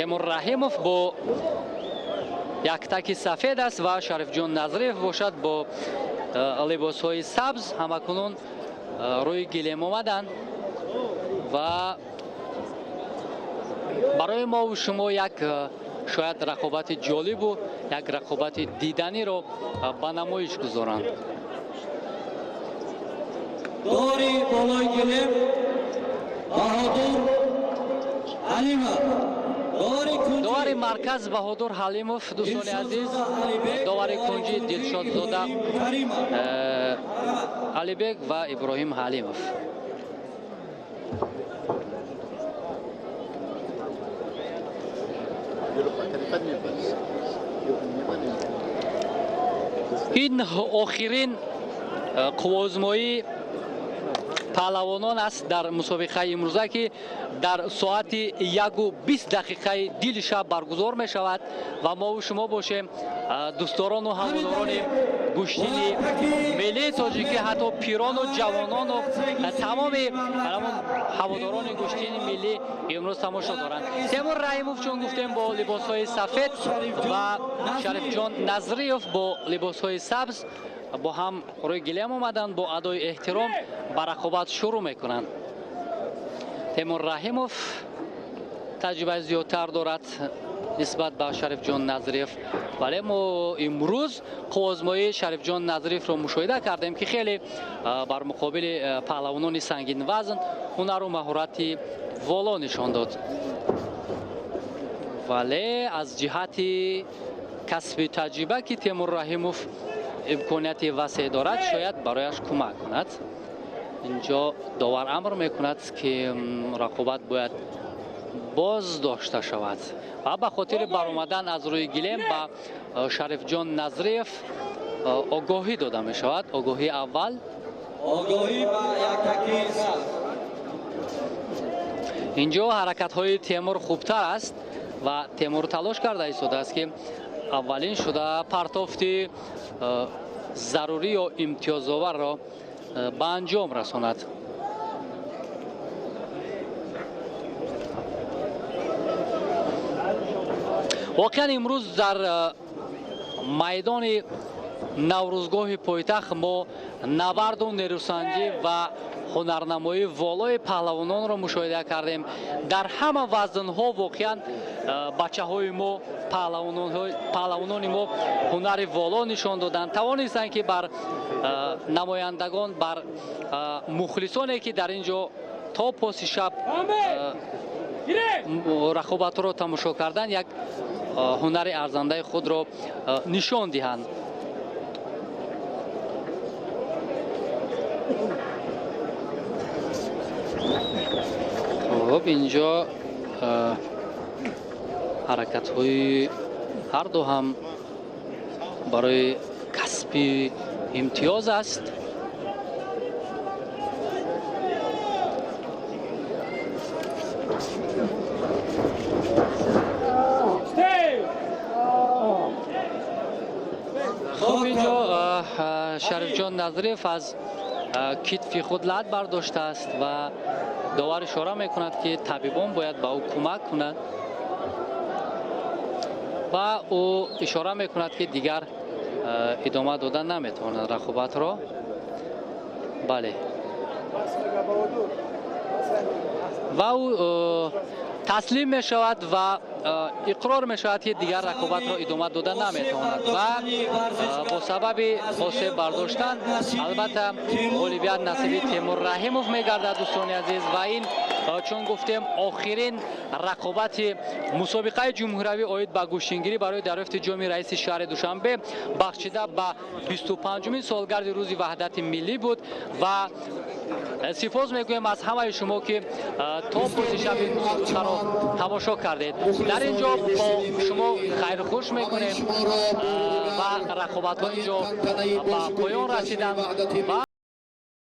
Темур Раҳимов бо яктаки сафед аст ва Шарифҷон Назриев бошад бо либосҳои сабз. Ҳамакунун рӯи гилем омаданд ва барои мову шумо як шояд рақобати ҷолибу як рақобати диданиро ба намоиш гузоранд. Дори болои гилем Баҳодур Ҳалимов, довари марказ Баҳодур Ҳалимов, дӯстони азиз, довари кунҷи Дилшодзода Алибек ва Иброҳим Ҳалимов. ин охирин қувозмои паҳлавонон аст дар мусобиқаи имрӯза ки дар соати 1:20 дили шаб баргузор мешавад ва мову шумо бошем дӯстдорону ҳаводорони гӯштини миллии тоҷикӣ, ҳатто пирону ҷавонону тамоми ҳаводорони гӯштини миллӣ имрӯз тамошо доранд. Темур Раҳимов чун гуфтем бо либосҳои сафед ва Шарифҷон Назриев бо либосҳои сабз бо ҳам рӯи гилем омаданд, бо адои эҳтиром ба рақобат шурӯъ мекунанд. Темур Раҳимов таҷрибаи зиёдтар дорад нисбат ба Шарифҷон Назриев, вале мо имрӯз қувозмои Шарифҷон Назриевро мушоҳида кардем ки хеле бар муқобили паҳлавонони сангинвазн ҳунару маҳорати воло нишон дод. вале аз ҷиҳати касби таҷриба ки Темур Раҳимов имконияти васеъ дорад, шояд барояш кӯмак кунад. инҷо довар амр мекунад ки рақобат бояд боз дошта шавад ва ба хотири баромадан аз рӯи гилем ба Шарифҷон Назриев огоҳӣ дода мешавад. огоҳии аввал, огоҳӣ ба яктаки сабз. инҷо ҳаракатҳои Темур хубтар аст ва Темур талош карда истодааст ки аввалин шуда партофти зарурӣ ё имтиёзоварро ба анҷом расонад. воқеан имрӯз дар майдони наврӯзгоҳи пойтахт мо наварду нерӯсанҷӣ ва ҳунарнамоии волои паҳлавононро мушоҳида кардем. дар ҳама вазнҳо воқеан бачаҳои мо, паҳлавонони мо ҳунари воло нишон доданд. тавонистанд ки бар намояндагон, бар мухлисоне ки дар ин ҷо то поси шаб рақобатро тамошо кардан, як ҳунари арзандаи худро нишон диҳанд. хуб, инҷо ҳаракатҳои ҳарду ҳам барои касби имтиёз аст. хуб, инҷо Шарифҷон Назриев аз китфи худ лад бардоштааст ва довар ишора мекунад ки табибон бояд ба ӯ кӯмак кунад ва ӯ ишора мекунад ки дигар идома дода наметавонад рақобатро. бале, ва ӯ таслим мешавад ва иқрор мешавад ки дигар рақобатро идома дода наметавонад ва бо сабаби осеб бардоштан албатта ғолибият насиби Темур Раҳимов мегардад. дӯстони азиз, ва ин чун гуфтем охирин рақобати мусобиқаи ҷумҳуриявӣ оид ба гӯштингирӣ барои дарёфти ҷоми раиси шаҳри Душанбе бахшида ба 25-умин солгарди рӯзи ваҳдати миллӣ буд ва сипос мегӯем аз ҳамаи шумо ки то пози шаби мусобиқаро тамошо кардед. дар ин ҷо бо шумо хайрухуш мекунем ва рақобатҳо ин ҷо ба поён расиданд.